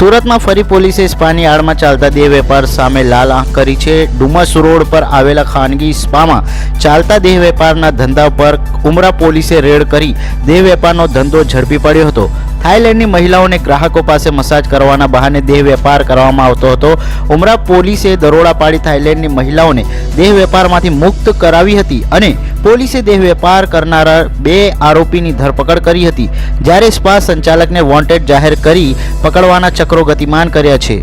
સુરત में फरी પોલીસે સ્પાની આડમાં ચાલતા દેહ વેપાર સામે લાલ આંખ કરી છે। ડુમસ રોડ પર આવેલા ખાનગી સ્પામાં ચાલતા દેહ વેપારના ધંધા પર ઉમરા પોલીસે રેડ કરી દેહ વેપારનો ધંધો ઝડપી પડ્યો હતો। થાઈલેન્ડની મહિલાઓને ગ્રાહકો પાસે મસાજ કરવાના બહાને દેહ વેપાર કરવામાં આવતો હતો। ઉમરા પોલીસે દરોડા પાડી થાઈલેન્ડની મહિલાઓને દેહ વેપારમાંથી મુક્ત કરાવી હતી અને પોલીસે દેહ વેપાર કરનારા 2 આરોપીની ધરપકડ કરી હતી, જ્યારે સ્પા સંચાલકને વોન્ટેડ જાહેર કરી પકડવાના ચક્રો ગતિમાન કર્યા છે।